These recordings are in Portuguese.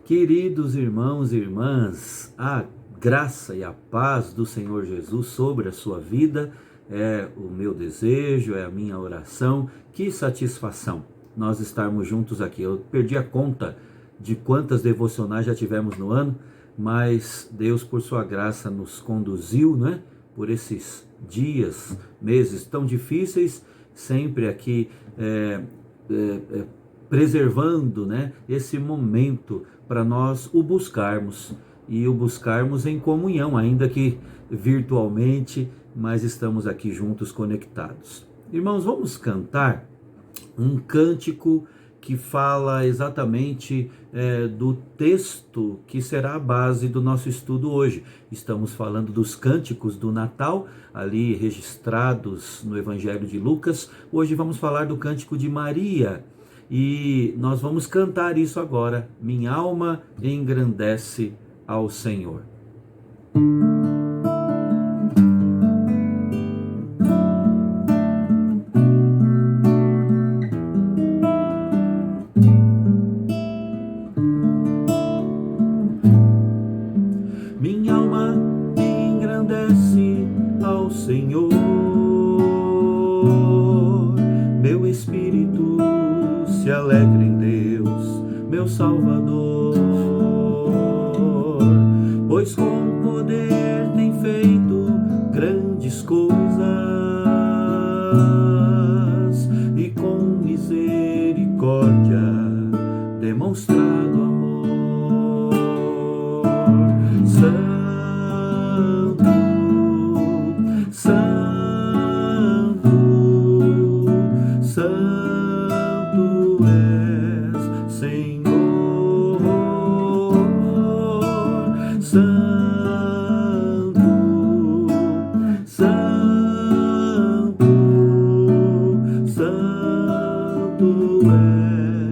Queridos irmãos e irmãs, a graça e a paz do Senhor Jesus sobre a sua vida é o meu desejo, é a minha oração. Que satisfação nós estarmos juntos aqui. Eu perdi a conta de quantas devocionais já tivemos no ano, mas Deus, por sua graça, nos conduziu, né, por esses dias, meses tão difíceis, sempre aqui preservando, né, esse momento para nós o buscarmos e o buscarmos em comunhão, ainda que virtualmente, mas estamos aqui juntos conectados. Irmãos, vamos cantar um cântico que fala exatamente do texto que será a base do nosso estudo hoje. Estamos falando dos cânticos do Natal, ali registrados no Evangelho de Lucas. Hoje vamos falar do cântico de Maria. E nós vamos cantar isso agora. Minha alma engrandece ao Senhor. Minha alma engrandece ao Senhor, meu espírito se alegra em Deus, meu Salvador, pois com poder tem feito grandes coisas e com misericórdia demonstrado amor. Santo, Santo, Santo és, Senhor. Santo, Santo, Santo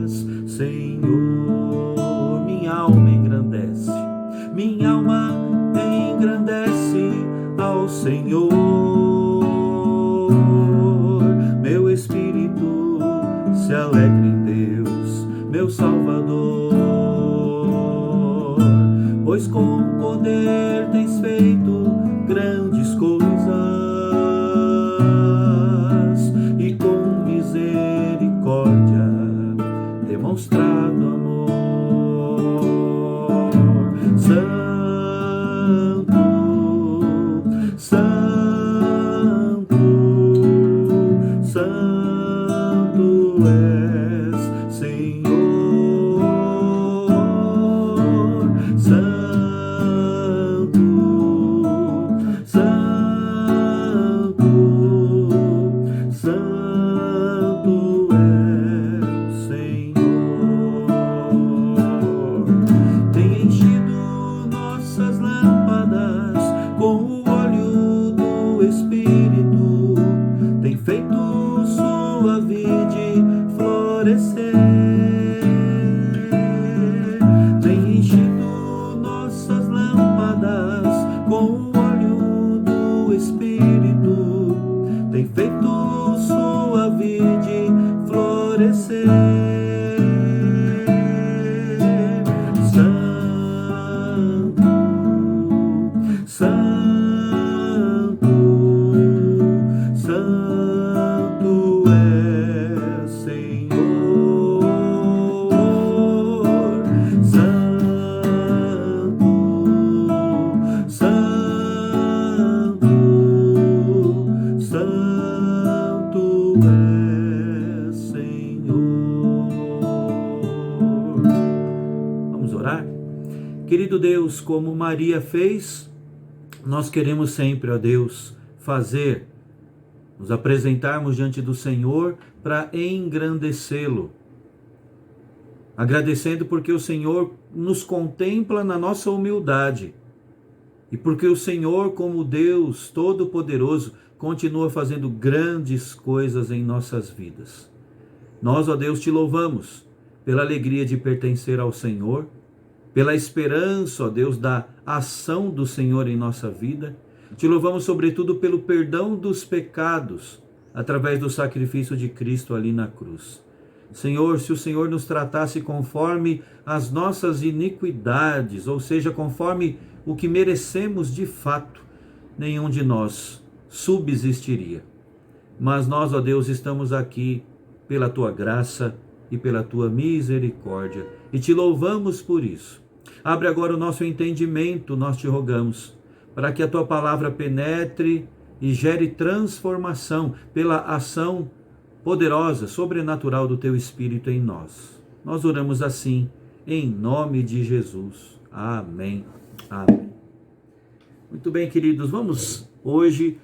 és, Senhor. Minha alma engrandece, minha alma engrandece ao Senhor, meu espírito se alegra em Deus, meu Salvador, pois com poder tens feito grandes coisas e com misericórdia demonstrado amor. Santo, Santo, Santo és, Senhor. Santo, Santo, Santo és, Senhor. Tem enchido nossas lâmpadas com o óleo do Espírito, tem feito sua vide florescer. Tem enchido nossas lâmpadas com o óleo do Espírito, tem feito sua vide florescer. Santo, Santo, Santo és, Senhor. Santo, Santo, Santo és, Senhor. Vamos orar? Querido Deus, como Maria fez, nós queremos sempre, ó Deus, nos apresentarmos diante do Senhor para engrandecê-lo, agradecendo porque o Senhor nos contempla na nossa humildade e porque o Senhor, como Deus Todo-Poderoso, continua fazendo grandes coisas em nossas vidas. Nós, ó Deus, te louvamos pela alegria de pertencer ao Senhor, pela esperança, ó Deus, da ação do Senhor em nossa vida. Te louvamos sobretudo pelo perdão dos pecados, através do sacrifício de Cristo ali na cruz. Senhor, se o Senhor nos tratasse conforme as nossas iniquidades, ou seja, conforme o que merecemos de fato, nenhum de nós subsistiria. Mas nós, ó Deus, estamos aqui pela tua graça e pela tua misericórdia e te louvamos por isso. Abre agora o nosso entendimento, nós te rogamos, para que a tua palavra penetre e gere transformação pela ação poderosa, sobrenatural do teu Espírito em nós. Nós oramos assim, em nome de Jesus. Amém. Amém. Muito bem, queridos, vamos hoje,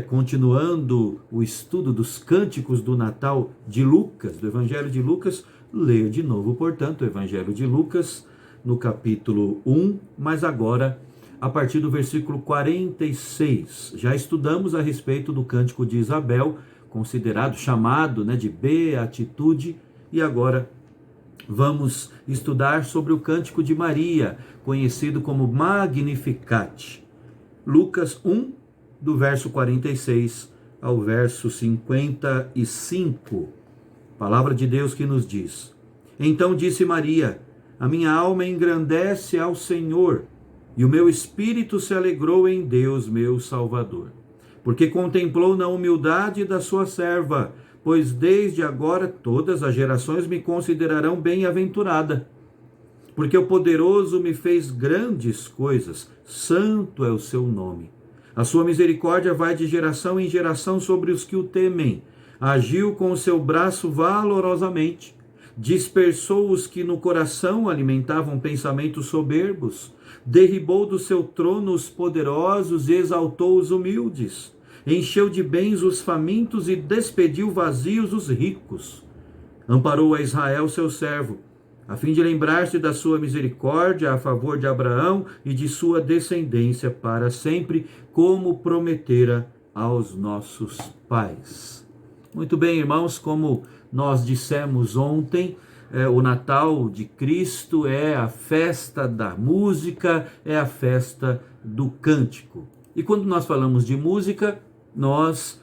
continuando o estudo dos cânticos do Natal de Lucas, do Evangelho de Lucas, ler de novo, portanto, o Evangelho de Lucas, no capítulo 1, mas agora a partir do versículo 46. Já estudamos a respeito do cântico de Isabel, considerado, chamado de beatitude, e agora vamos estudar sobre o cântico de Maria, conhecido como Magnificat. Lucas 1, do verso 46 ao verso 55. Palavra de Deus que nos diz: Então disse Maria: A minha alma engrandece ao Senhor, e o meu espírito se alegrou em Deus, meu Salvador, porque contemplou na humildade da sua serva, pois desde agora todas as gerações me considerarão bem-aventurada. Porque o poderoso me fez grandes coisas, santo é o seu nome. A sua misericórdia vai de geração em geração sobre os que o temem. Agiu com o seu braço valorosamente, dispersou os que no coração alimentavam pensamentos soberbos, derribou do seu trono os poderosos e exaltou os humildes, encheu de bens os famintos e despediu vazios os ricos. Amparou a Israel seu servo, a fim de lembrar-se da sua misericórdia a favor de Abraão e de sua descendência para sempre, como prometera aos nossos pais. Muito bem, irmãos, como nós dissemos ontem, o Natal de Cristo é a festa da música, é a festa do cântico. E quando nós falamos de música, nós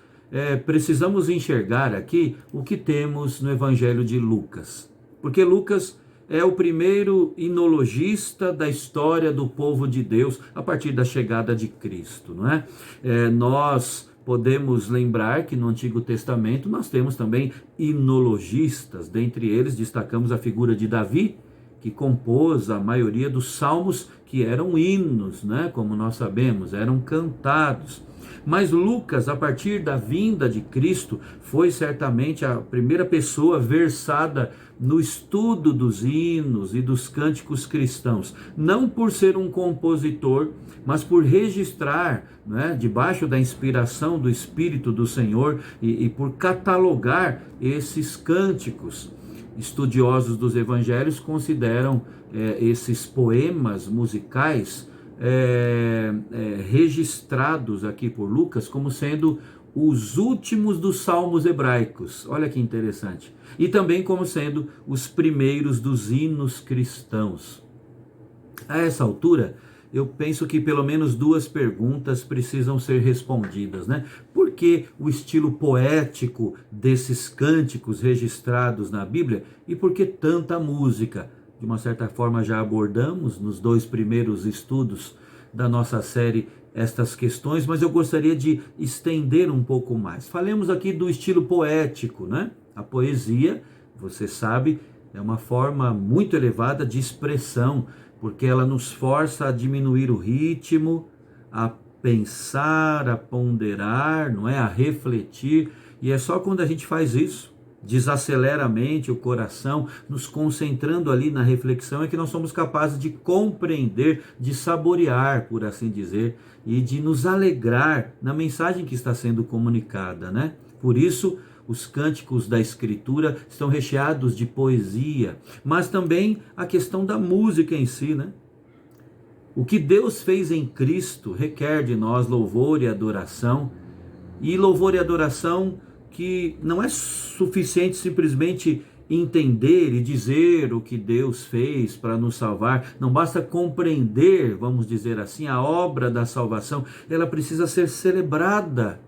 precisamos enxergar aqui o que temos no Evangelho de Lucas. Porque Lucas é o primeiro inologista da história do povo de Deus a partir da chegada de Cristo, não é? Nós podemos lembrar que no Antigo Testamento nós temos também inologistas, dentre eles destacamos a figura de Davi, que compôs a maioria dos salmos que eram hinos, né? Como nós sabemos, eram cantados. Mas Lucas, a partir da vinda de Cristo, foi certamente a primeira pessoa versada no estudo dos hinos e dos cânticos cristãos, não por ser um compositor, mas por registrar, debaixo da inspiração do Espírito do Senhor e por catalogar esses cânticos. Estudiosos dos evangelhos consideram esses poemas musicais registrados aqui por Lucas como sendo os últimos dos salmos hebraicos. Olha que interessante. E também como sendo os primeiros dos hinos cristãos. A essa altura, eu penso que pelo menos duas perguntas precisam ser respondidas, Por que o estilo poético desses cânticos registrados na Bíblia e por que tanta música? De uma certa forma já abordamos nos dois primeiros estudos da nossa série estas questões, mas eu gostaria de estender um pouco mais. Falemos aqui do estilo poético, A poesia, você sabe, é uma forma muito elevada de expressão, porque ela nos força a diminuir o ritmo, a pensar, a ponderar, a refletir, e é só quando a gente faz isso, desacelera a mente, o coração, nos concentrando ali na reflexão, é que nós somos capazes de compreender, de saborear, por assim dizer, e de nos alegrar na mensagem que está sendo comunicada, Por isso, os cânticos da Escritura estão recheados de poesia, mas também a questão da música em si, O que Deus fez em Cristo requer de nós louvor e adoração que não é suficiente simplesmente entender e dizer o que Deus fez para nos salvar, não basta compreender, vamos dizer assim, a obra da salvação, ela precisa ser celebrada,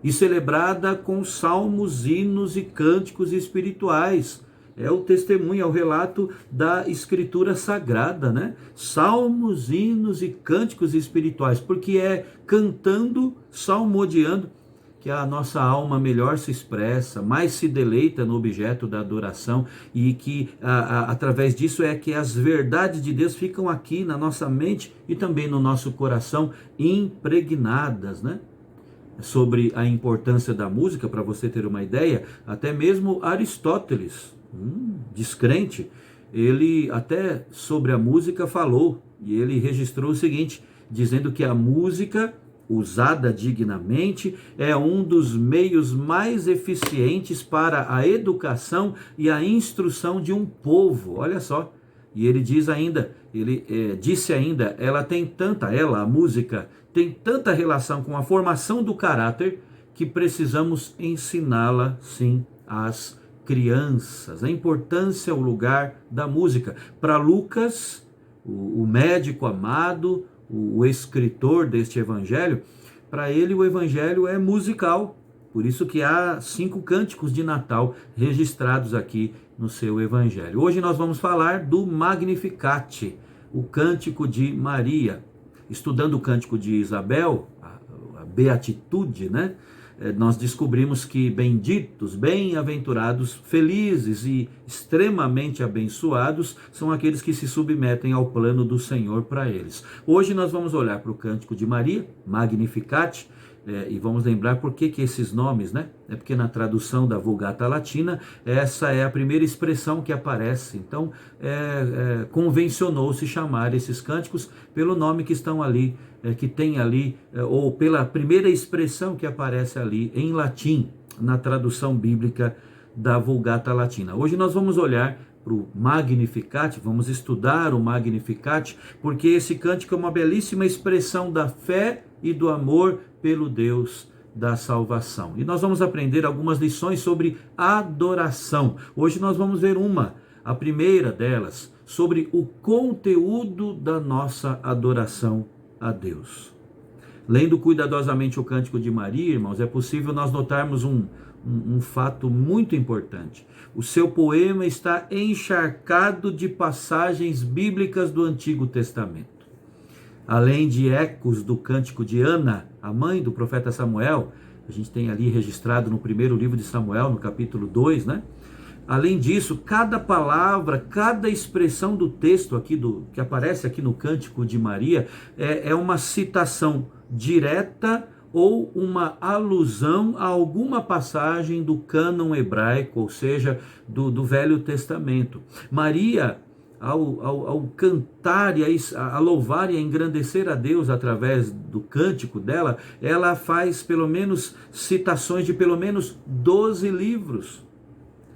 e celebrada com salmos, hinos e cânticos espirituais, É o testemunho, é o relato da Escritura Sagrada, né? Salmos, hinos e cânticos espirituais, porque é cantando, salmodiando, que a nossa alma melhor se expressa, mais se deleita no objeto da adoração, e que através disso é que as verdades de Deus ficam aqui na nossa mente e também no nosso coração impregnadas, né? Sobre a importância da música, para você ter uma ideia, até mesmo Aristóteles, descrente, ele até sobre a música falou, e ele registrou o seguinte, dizendo que a música usada dignamente é um dos meios mais eficientes para a educação e a instrução de um povo. Olha só. E ele diz ainda, disse ainda, a música tem tanta relação com a formação do caráter que precisamos ensiná-la, sim, às crianças. A importância, o lugar da música. Para Lucas, o médico amado, o escritor deste evangelho, para ele o evangelho é musical. Por isso que há 5 cânticos de Natal registrados aqui no seu evangelho. Hoje nós vamos falar do Magnificat, o cântico de Maria. Estudando o cântico de Isabel, a beatitude, né? Nós descobrimos que benditos, bem-aventurados, felizes e extremamente abençoados são aqueles que se submetem ao plano do Senhor para eles. Hoje nós vamos olhar para o cântico de Maria, Magnificat, e vamos lembrar por que esses nomes, né? É porque na tradução da Vulgata Latina, essa é a primeira expressão que aparece. Então, convencionou-se chamar esses cânticos pelo nome que estão ali, que tem ali, ou pela primeira expressão que aparece ali em latim, na tradução bíblica da Vulgata Latina. Hoje nós vamos olhar para o Magnificat, vamos estudar o Magnificat, porque esse cântico é uma belíssima expressão da fé e do amor pelo Deus da salvação. E nós vamos aprender algumas lições sobre adoração. Hoje nós vamos ver a primeira delas, sobre o conteúdo da nossa adoração a Deus. Lendo cuidadosamente o cântico de Maria, irmãos, é possível nós notarmos um fato muito importante. O seu poema está encharcado de passagens bíblicas do Antigo Testamento. Além de ecos do cântico de Ana, a mãe do profeta Samuel, a gente tem ali registrado no primeiro livro de Samuel, no capítulo 2, né? Além disso, cada palavra, cada expressão do texto aqui que aparece aqui no cântico de Maria é uma citação direta ou uma alusão a alguma passagem do cânon hebraico, ou seja, do Velho Testamento. Maria, ao cantar e a louvar e a engrandecer a Deus através do cântico dela, ela faz pelo menos citações de pelo menos 12 livros.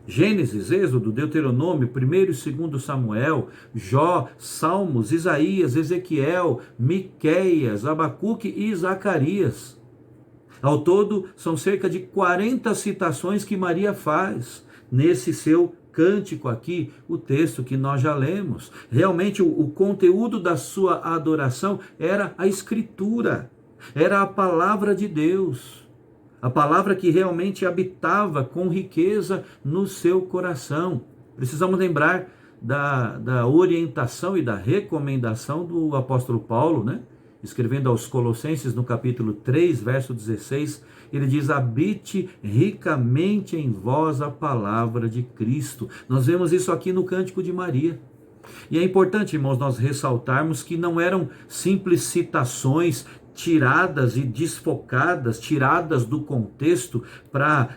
Gênesis, Êxodo, Deuteronômio, 1º e 2º Samuel, Jó, Salmos, Isaías, Ezequiel, Miqueias, Abacuque e Zacarias. Ao todo, são cerca de 40 citações que Maria faz nesse seu cântico aqui, o texto que nós já lemos. Realmente o conteúdo da sua adoração era a Escritura, era a palavra de Deus, a palavra que realmente habitava com riqueza no seu coração. Precisamos lembrar da orientação e da recomendação do apóstolo Paulo, né? Escrevendo aos Colossenses no capítulo 3, verso 16, ele diz: habite ricamente em vós a palavra de Cristo. Nós vemos isso aqui no cântico de Maria. E é importante, irmãos, nós ressaltarmos que não eram simples citações tiradas e desfocadas, tiradas do contexto para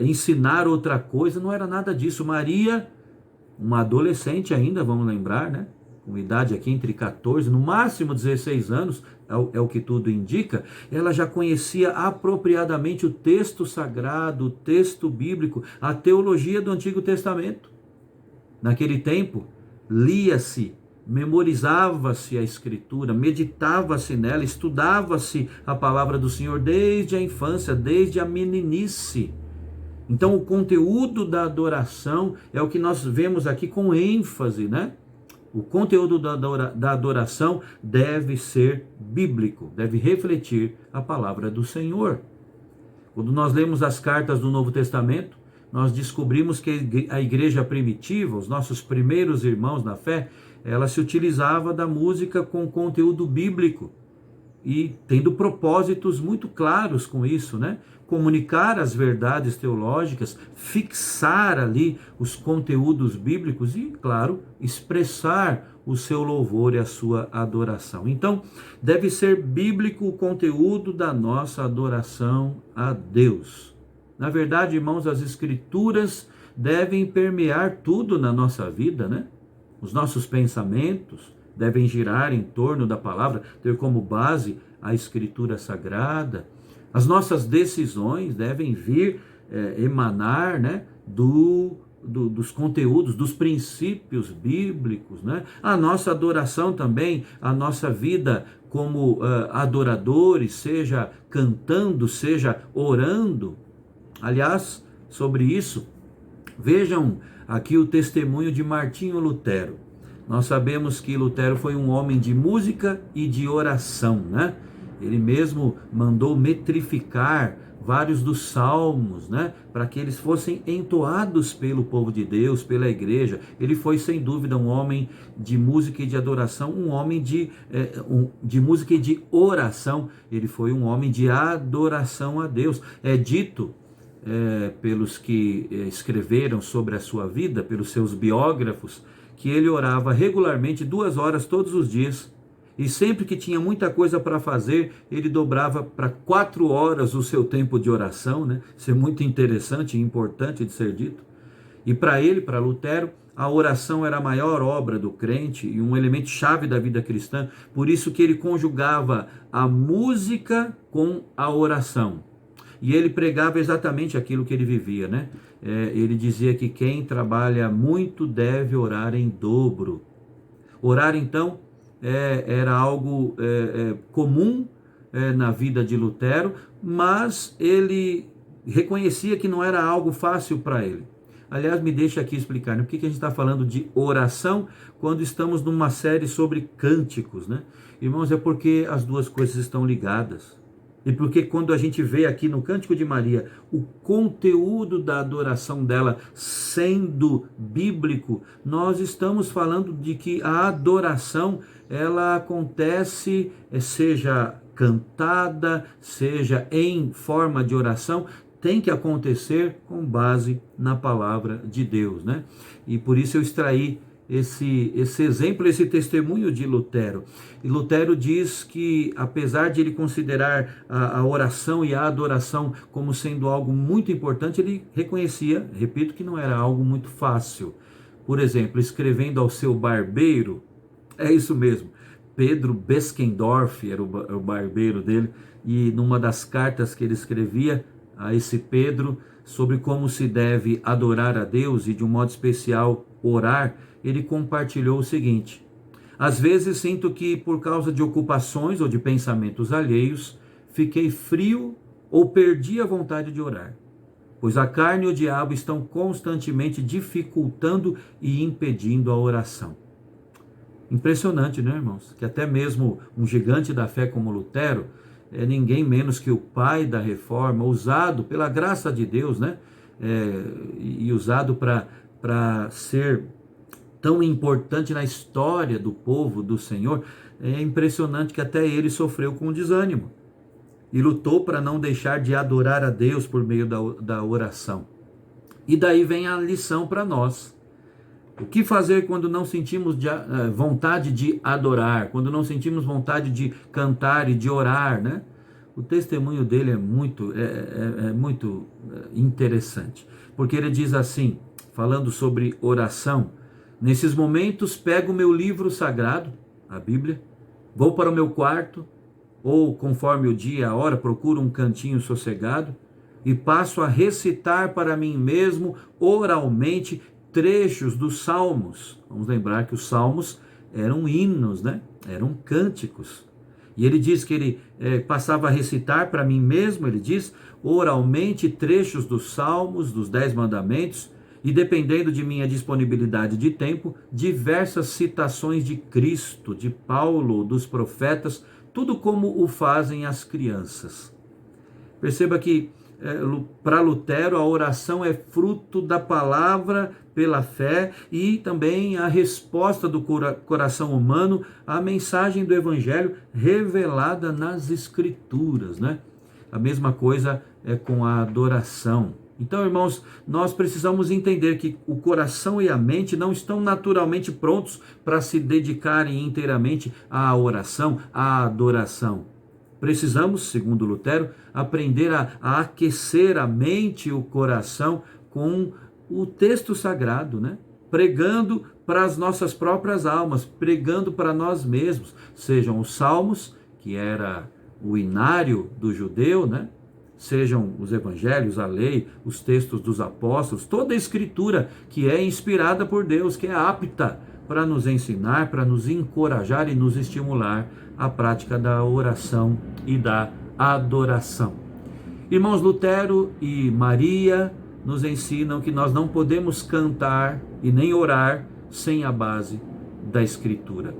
ensinar outra coisa. Não era nada disso. Maria, uma adolescente ainda, vamos lembrar, né? Com idade aqui entre 14, no máximo 16 anos, é o que tudo indica, ela já conhecia apropriadamente o texto sagrado, o texto bíblico, a teologia do Antigo Testamento. Naquele tempo, lia-se, memorizava-se a Escritura, meditava-se nela, estudava-se a palavra do Senhor desde a infância, desde a meninice. Então, o conteúdo da adoração é o que nós vemos aqui com ênfase, né? O conteúdo da adoração deve ser bíblico, deve refletir a palavra do Senhor. Quando nós lemos as cartas do Novo Testamento, nós descobrimos que a igreja primitiva, os nossos primeiros irmãos na fé, ela se utilizava da música com conteúdo bíblico e tendo propósitos muito claros com isso, né? Comunicar as verdades teológicas, fixar ali os conteúdos bíblicos e, claro, expressar o seu louvor e a sua adoração. Então, deve ser bíblico o conteúdo da nossa adoração a Deus. Na verdade, irmãos, as escrituras devem permear tudo na nossa vida, né? Os nossos pensamentos devem girar em torno da palavra, ter como base a escritura sagrada. As nossas decisões devem vir emanar, né, dos conteúdos, dos princípios bíblicos, né? A nossa adoração também, a nossa vida como adoradores, seja cantando, seja orando. Aliás, sobre isso, vejam aqui o testemunho de Martinho Lutero. Nós sabemos que Lutero foi um homem de música e de oração, né? Ele mesmo mandou metrificar vários dos salmos, né, para que eles fossem entoados pelo povo de Deus, pela igreja. Ele foi, sem dúvida, um homem de música e de adoração, um homem de música e de oração. Ele foi um homem de adoração a Deus. É dito pelos que escreveram sobre a sua vida, pelos seus biógrafos, que ele orava regularmente 2 horas todos os dias. E sempre que tinha muita coisa para fazer, ele dobrava para 4 horas o seu tempo de oração, né? Isso é muito interessante e importante de ser dito. E para ele, para Lutero, a oração era a maior obra do crente e um elemento chave da vida cristã. Por isso que ele conjugava a música com a oração. E ele pregava exatamente aquilo que ele vivia, né? Ele dizia que quem trabalha muito deve orar em dobro. Orar, então, era algo comum na vida de Lutero, mas ele reconhecia que não era algo fácil para ele. Aliás, me deixa aqui explicar, né? Por que a gente está falando de oração quando estamos numa série sobre cânticos, né? Irmãos, é porque as duas coisas estão ligadas. E porque quando a gente vê aqui no Cântico de Maria o conteúdo da adoração dela sendo bíblico, nós estamos falando de que a adoração ela acontece, seja cantada, seja em forma de oração, tem que acontecer com base na palavra de Deus, né? E por isso eu extraí esse exemplo, esse testemunho de Lutero. E Lutero diz que, apesar de ele considerar a oração e a adoração como sendo algo muito importante, ele reconhecia, repito, que não era algo muito fácil. Por exemplo, escrevendo ao seu barbeiro, é isso mesmo, Pedro Beskendorf era o barbeiro dele, e numa das cartas que ele escrevia a esse Pedro sobre como se deve adorar a Deus e de um modo especial orar, ele compartilhou o seguinte: às vezes sinto que por causa de ocupações ou de pensamentos alheios, fiquei frio ou perdi a vontade de orar, pois a carne e o diabo estão constantemente dificultando e impedindo a oração. Impressionante, né, irmãos? Que até mesmo um gigante da fé como Lutero, é ninguém menos que o pai da reforma, usado pela graça de Deus, né? E usado para ser tão importante na história do povo do Senhor. É impressionante que até ele sofreu com desânimo e lutou para não deixar de adorar a Deus por meio da oração. E daí vem a lição para nós. O que fazer quando não sentimos vontade de adorar, quando não sentimos vontade de cantar e de orar, né? O testemunho dele é muito interessante, porque ele diz assim, falando sobre oração: nesses momentos pego o meu livro sagrado, a Bíblia, vou para o meu quarto, ou conforme o dia e a hora, procuro um cantinho sossegado e passo a recitar para mim mesmo, oralmente, trechos dos salmos. Vamos lembrar que os salmos eram hinos, né? Eram cânticos. E ele diz que ele passava a recitar para mim mesmo, ele diz, oralmente, trechos dos salmos, dos 10 mandamentos, e dependendo de minha disponibilidade de tempo, diversas citações de Cristo, de Paulo, dos profetas, tudo como o fazem as crianças. Perceba que para Lutero, a oração é fruto da palavra pela fé e também a resposta do coração humano à mensagem do Evangelho revelada nas Escrituras, né? A mesma coisa é com a adoração. Então, irmãos, nós precisamos entender que o coração e a mente não estão naturalmente prontos para se dedicarem inteiramente à oração, à adoração. Precisamos, segundo Lutero, aprender a aquecer a mente e o coração com o texto sagrado, né? Pregando para as nossas próprias almas, pregando para nós mesmos, sejam os salmos, que era o inário do judeu, né? Sejam os evangelhos, a lei, os textos dos apóstolos, toda a escritura que é inspirada por Deus, que é apta para nos ensinar, para nos encorajar e nos estimular à prática da oração e da adoração. Irmãos, Lutero e Maria nos ensinam que nós não podemos cantar e nem orar sem a base da Escritura.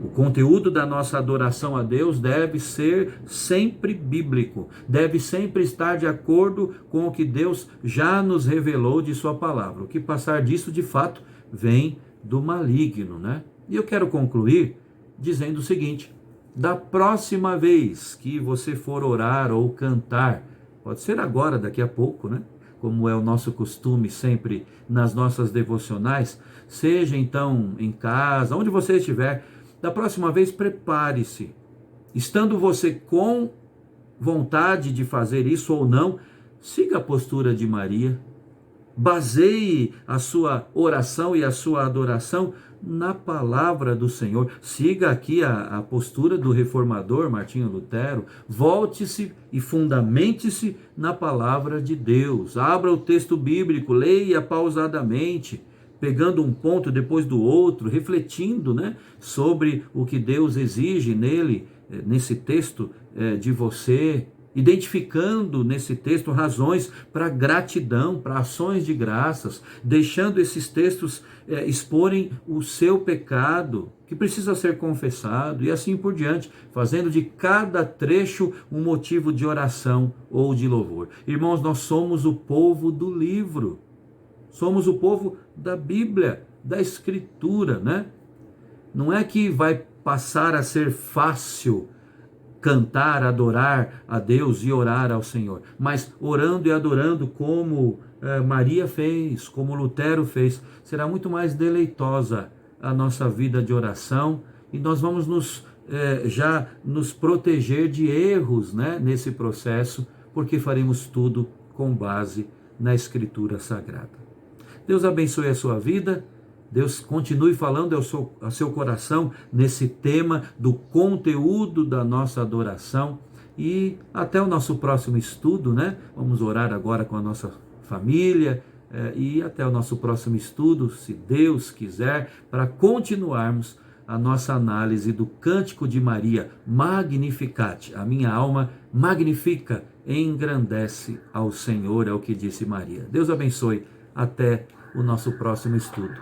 O conteúdo da nossa adoração a Deus deve ser sempre bíblico, deve sempre estar de acordo com o que Deus já nos revelou de sua palavra. O que passar disso, de fato, vem do maligno, né? E eu quero concluir dizendo o seguinte: da próxima vez que você for orar ou cantar, pode ser agora, daqui a pouco, né? Como é o nosso costume sempre nas nossas devocionais, seja então em casa, onde você estiver, da próxima vez prepare-se. Estando você com vontade de fazer isso ou não, siga a postura de Maria. Baseie a sua oração e a sua adoração na palavra do Senhor. Siga aqui a postura do reformador Martinho Lutero. Volte-se e fundamente-se na palavra de Deus. Abra o texto bíblico, leia pausadamente, pegando um ponto depois do outro, refletindo, né, sobre o que Deus exige nele, nesse texto de você, identificando nesse texto razões para gratidão, para ações de graças, deixando esses textos exporem o seu pecado, que precisa ser confessado, e assim por diante, fazendo de cada trecho um motivo de oração ou de louvor. Irmãos, nós somos o povo do livro, somos o povo da Bíblia, da Escritura, né? Não é que vai passar a ser fácil cantar, adorar a Deus e orar ao Senhor, mas orando e adorando como Maria fez, como Lutero fez, será muito mais deleitosa a nossa vida de oração, e nós vamos já nos proteger de erros, né, nesse processo, porque faremos tudo com base na Escritura Sagrada. Deus abençoe a sua vida. Deus continue falando ao seu coração nesse tema do conteúdo da nossa adoração. E até o nosso próximo estudo, né? Vamos orar agora com a nossa família e até o nosso próximo estudo, se Deus quiser, para continuarmos a nossa análise do Cântico de Maria, Magnificat. A minha alma magnifica, engrandece ao Senhor, é o que disse Maria. Deus abençoe. Até o nosso próximo estudo.